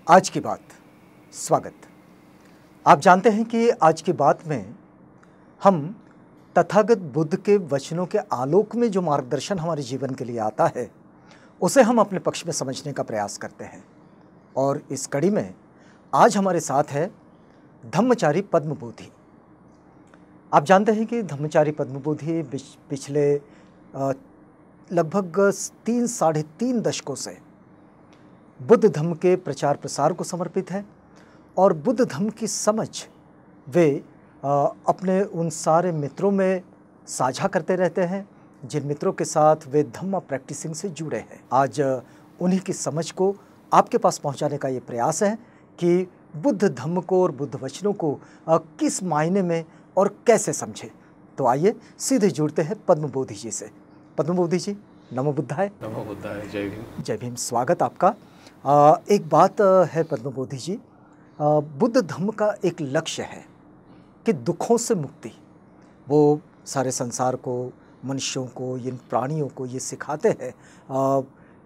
आज की बात, स्वागत। आप जानते हैं कि आज की बात में हम तथागत बुद्ध के वचनों के आलोक में जो मार्गदर्शन हमारे जीवन के लिए आता है उसे हम अपने पक्ष में समझने का प्रयास करते हैं। और इस कड़ी में आज हमारे साथ है धम्मचारी पद्मबोधि। आप जानते हैं कि धम्मचारी पद्मबोधि पिछले लगभग 3-3.5 दशकों से बुद्ध धम्म के प्रचार प्रसार को समर्पित है और बुद्ध धम्म की समझ वे अपने उन सारे मित्रों में साझा करते रहते हैं जिन मित्रों के साथ वे धम्मा प्रैक्टिसिंग से जुड़े हैं। आज उन्हीं की समझ को आपके पास पहुंचाने का ये प्रयास है कि बुद्ध धम्म को और बुद्ध वचनों को किस मायने में और कैसे समझे। तो आइए सीधे जुड़ते हैं पद्मबोधि जी से। पद्मबोधि जी, नमो बुद्धाय। नमो बुद्धाय। जय भीम। जय भीम। स्वागत आपका। एक बात है पद्मबोधि जी, बुद्ध धम्म का एक लक्ष्य है कि दुखों से मुक्ति। वो सारे संसार को, मनुष्यों को, इन प्राणियों को ये सिखाते हैं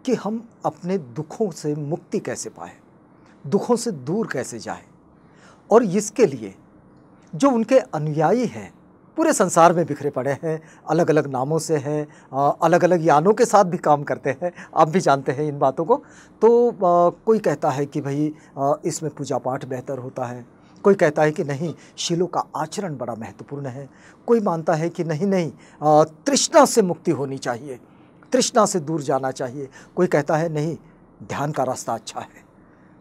कि हम अपने दुखों से मुक्ति कैसे पाएं, दुखों से दूर कैसे जाएं। और इसके लिए जो उनके अनुयायी हैं पूरे संसार में बिखरे पड़े हैं, अलग अलग नामों से हैं, अलग अलग यानों के साथ भी काम करते हैं। आप भी जानते हैं इन बातों को। तो कोई कहता है कि भाई इसमें पूजा पाठ बेहतर होता है, कोई कहता है कि नहीं, शीलों का आचरण बड़ा महत्वपूर्ण है, कोई मानता है कि नहीं, तृष्णा से मुक्ति होनी चाहिए, तृष्णा से दूर जाना चाहिए। कोई कहता है नहीं, ध्यान का रास्ता अच्छा है,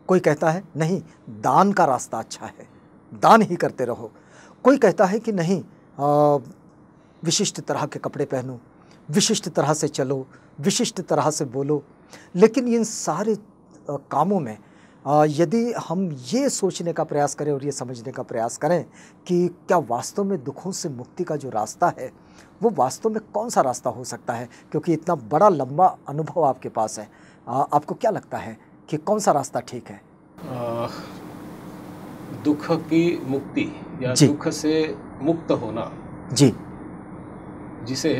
कोई कहता है नहीं, दान का रास्ता अच्छा है, दान ही करते रहो। कोई कहता है कि नहीं, विशिष्ट तरह के कपड़े पहनो, विशिष्ट तरह से चलो, विशिष्ट तरह से बोलो। लेकिन इन सारे कामों में यदि हम ये सोचने का प्रयास करें और ये समझने का प्रयास करें कि क्या वास्तव में दुखों से मुक्ति का जो रास्ता है वो वास्तव में कौन सा रास्ता हो सकता है, क्योंकि इतना बड़ा लंबा अनुभव आपके पास है, आपको क्या लगता है कि कौन सा रास्ता ठीक है? दुख की मुक्ति या दुख से मुक्त होना जी, जिसे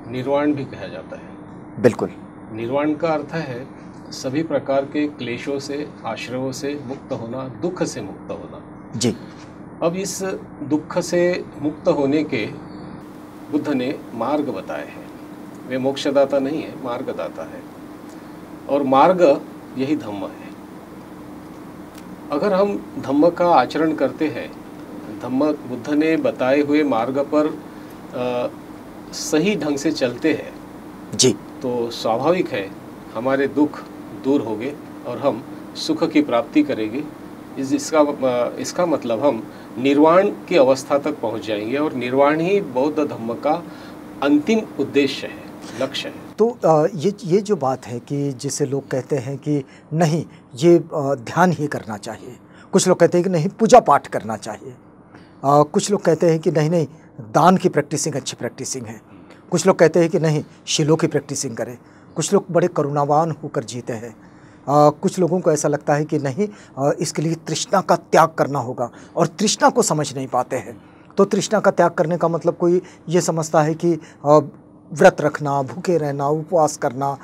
निर्वाण भी कहा जाता है। बिल्कुल। निर्वाण का अर्थ है सभी प्रकार के क्लेशों से, आश्रयों से मुक्त होना, दुख से मुक्त होना जी। अब इस दुख से मुक्त होने के बुद्ध ने मार्ग बताए हैं। वे मोक्षदाता नहीं है, मार्गदाता है, और मार्ग यही धम्म है। अगर हम धम्म का आचरण करते हैं, धम्म बुद्ध ने बताए हुए मार्ग पर सही ढंग से चलते हैं जी, तो स्वाभाविक है हमारे दुख दूर होंगे और हम सुख की प्राप्ति करेंगे। इसका मतलब हम निर्वाण की अवस्था तक पहुंच जाएंगे, और निर्वाण ही बौद्ध धम्म का अंतिम उद्देश्य है, लक्ष्य है। तो ये जो बात है कि जिसे लोग कहते हैं कि नहीं, ये ध्यान ही करना चाहिए, कुछ लोग कहते हैं कि नहीं, पूजा पाठ करना चाहिए, कुछ लोग कहते हैं कि नहीं, दान की प्रैक्टिसिंग अच्छी प्रैक्टिसिंग है, कुछ लोग कहते हैं कि नहीं, शीलों की प्रैक्टिसिंग करें, कुछ लोग बड़े करुणावान होकर जीते हैं, कुछ लोगों को ऐसा लगता है कि नहीं, इसके लिए तृष्णा का त्याग करना होगा, और तृष्णा को समझ नहीं पाते हैं। तो तृष्णा का त्याग करने का मतलब कोई ये समझता है कि व्रत रखना, भूखे रहना, उपवास करना,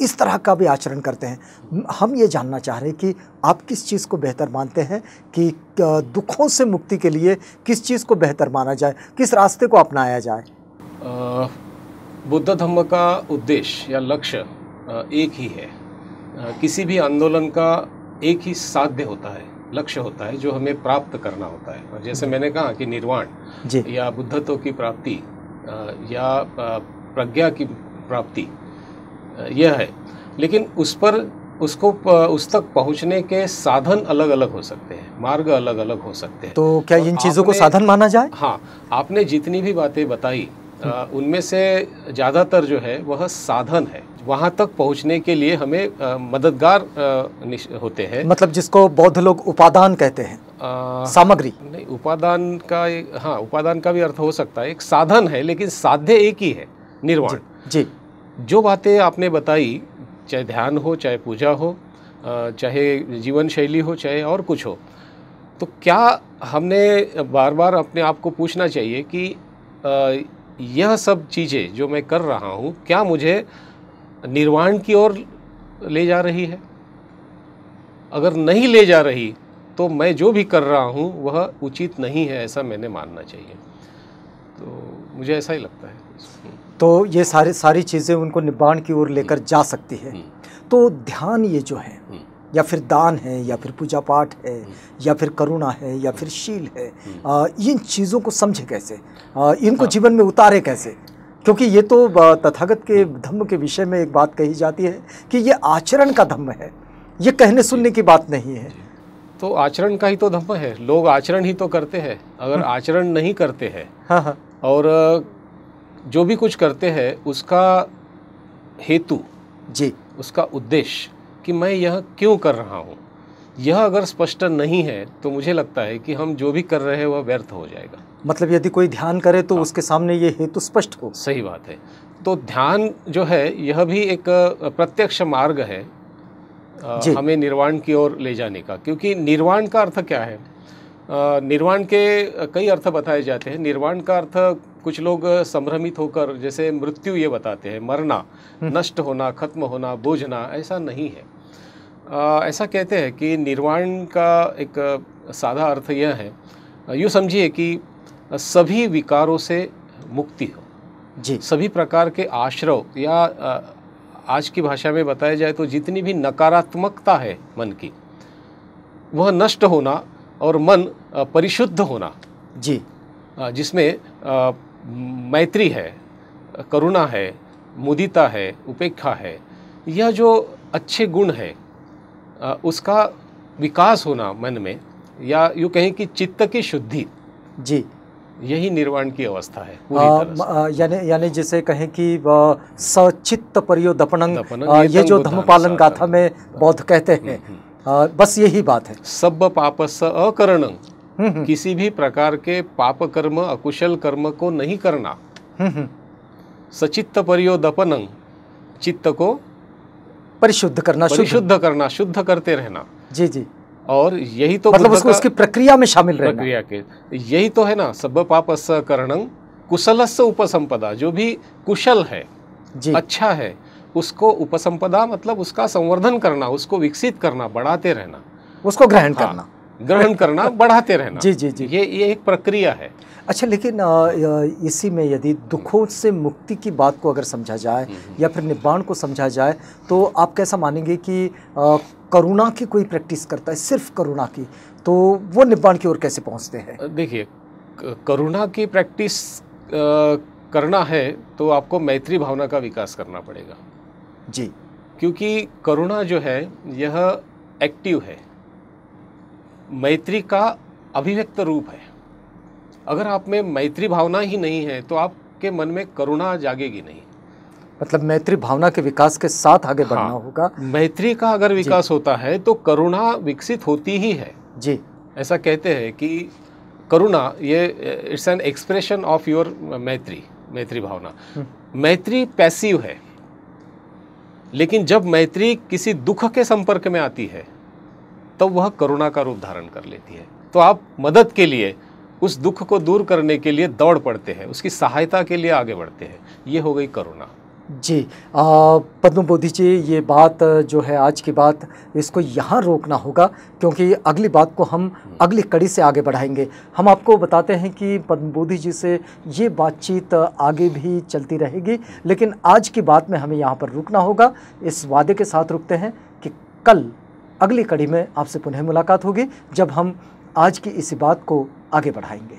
इस तरह का भी आचरण करते हैं। हम ये जानना चाह रहे हैं कि आप किस चीज़ को बेहतर मानते हैं, कि दुखों से मुक्ति के लिए किस चीज़ को बेहतर माना जाए, किस रास्ते को अपनाया जाए? बुद्ध धम्म का उद्देश्य या लक्ष्य एक ही है। किसी भी आंदोलन का एक ही साध्य होता है, लक्ष्य होता है, जो हमें प्राप्त करना होता है। और जैसे मैंने कहा कि निर्वाण या बुद्धत्व की प्राप्ति या प्रज्ञा की प्राप्ति यह है, लेकिन उस तक पहुंचने के साधन अलग अलग हो सकते हैं, मार्ग अलग अलग हो सकते हैं। तो क्या इन चीज़ों को साधन माना जाए? हाँ, आपने जितनी भी बातें बताई उनमें से ज़्यादातर जो है वह साधन है। वहाँ तक पहुँचने के लिए हमें मददगार होते हैं, मतलब जिसको बौद्ध लोग उपादान कहते हैं, सामग्री नहीं, उपादान का हाँ, उपादान का भी अर्थ हो सकता है, एक साधन है, लेकिन साध्य एक ही है, निर्वाण जी। जो बातें आपने बताई, चाहे ध्यान हो, चाहे पूजा हो, चाहे जीवन शैली हो, चाहे और कुछ हो, तो क्या हमने बार बार अपने आप को पूछना चाहिए कि यह सब चीज़ें जो मैं कर रहा हूँ क्या मुझे निर्वाण की ओर ले जा रही है? अगर नहीं ले जा रही तो मैं जो भी कर रहा हूँ वह उचित नहीं है, ऐसा मैंने मानना चाहिए। तो मुझे ऐसा ही लगता है। तो ये सारी चीज़ें उनको निब्बाण की ओर लेकर जा सकती है। तो ध्यान ये जो है, या फिर दान है, या फिर पूजा पाठ है, या फिर करुणा है, या फिर शील है, इन चीज़ों को समझे कैसे, इनको जीवन में उतारे कैसे? क्योंकि ये तो तथागत के धम्म के विषय में एक बात कही जाती है कि ये आचरण का धम्म है, ये कहने सुनने की बात नहीं है। तो आचरण का ही तो धम्म है, लोग आचरण ही तो करते हैं। अगर आचरण नहीं करते हैं, हाँ, और जो भी कुछ करते हैं उसका हेतु जी, उसका उद्देश्य कि मैं यह क्यों कर रहा हूँ, यह अगर स्पष्ट नहीं है तो मुझे लगता है कि हम जो भी कर रहे हैं वह व्यर्थ हो जाएगा। मतलब यदि कोई ध्यान करे तो उसके सामने ये हेतु स्पष्ट हो। सही बात है। तो ध्यान जो है यह भी एक प्रत्यक्ष मार्ग है हमें निर्वाण की ओर ले जाने का। क्योंकि निर्वाण का अर्थ क्या है? निर्वाण के कई अर्थ बताए जाते हैं। निर्वाण का अर्थ कुछ लोग संभ्रमित होकर जैसे मृत्यु ये बताते हैं, मरना, नष्ट होना, खत्म होना, बोझना, ऐसा नहीं है। ऐसा कहते हैं कि निर्वाण का एक सादा अर्थ यह है, यूँ समझिए कि सभी विकारों से मुक्ति हो, जी, सभी प्रकार के आश्रव, या आज की भाषा में बताया जाए तो जितनी भी नकारात्मकता है मन की, वह नष्ट होना और मन परिशुद्ध होना, जी, जिसमें मैत्री है, करुणा है, मुदिता है, उपेक्षा है, यह जो अच्छे गुण है उसका विकास होना मन में, या यूँ कहें कि चित्त की शुद्धि, जी, यही निर्वाण की अवस्था है पूरी तरह से। यानी जिसे कहें कि सचित्त परियोदपनं, ये जो बुद्धान धम्मपालन गाथा में बौद्ध कहते हैं, बस यही बात है। सब पापस्य अकरणं, किसी भी प्रकार के पाप कर्म, अकुशल कर्म को नहीं करना। सचित्त परियोदपनं, चित्त को परिशुद्ध करना, शुद्ध करते रहना। जी, जी। और यही तो मतलब उसकी प्रक्रिया में शामिल रहना, प्रक्रिया के यही तो है ना, सब पापस्य करणं कुशलस्य उपसंपदा। जो भी कुशल है, अच्छा है, उसको उपसंपदा मतलब उसका संवर्धन करना, उसको विकसित करना, बढ़ाते रहना, उसको ग्रहण करना, बढ़ाते रहना। जी, जी, जी। ये एक प्रक्रिया है। अच्छा, लेकिन इसी में यदि दुखों से मुक्ति की बात को अगर समझा जाए या फिर निब्बाण को समझा जाए, तो आप कैसा मानेंगे कि करुणा की कोई प्रैक्टिस करता है, सिर्फ करुणा की, तो वो निब्बाण की ओर कैसे पहुंचते हैं? देखिए, करुणा की प्रैक्टिस करना है तो आपको मैत्री भावना का विकास करना पड़ेगा। जी, क्योंकि करुणा जो है यह एक्टिव है, मैत्री का अभिव्यक्त रूप है। अगर आप में मैत्री भावना ही नहीं है तो आपके मन में करुणा जागेगी नहीं। मतलब मैत्री भावना के विकास के साथ आगे बढ़ना होगा। मैत्री का अगर विकास होता है तो करुणा विकसित होती ही है। जी, ऐसा कहते हैं कि करुणा ये it's an expression of your मैत्री भावना। मैत्री पैसिव है, लेकिन जब मैत्री किसी दुख के संपर्क में आती है तो वह करुणा का रूप धारण कर लेती है। तो आप मदद के लिए, उस दुख को दूर करने के लिए दौड़ पड़ते हैं, उसकी सहायता के लिए आगे बढ़ते हैं। ये हो गई करुणा। जी, पद्म बोधि जी, ये बात जो है आज की बात, इसको यहाँ रोकना होगा, क्योंकि अगली बात को हम अगली कड़ी से आगे बढ़ाएंगे। हम आपको बताते हैं कि पद्म बोधि जी से ये बातचीत आगे भी चलती रहेगी, लेकिन आज की बात में हमें यहाँ पर रुकना होगा। इस वादे के साथ रुकते हैं कि कल अगली कड़ी में आपसे पुनः मुलाकात होगी, जब हम आज की इसी बात को आगे बढ़ाएंगे।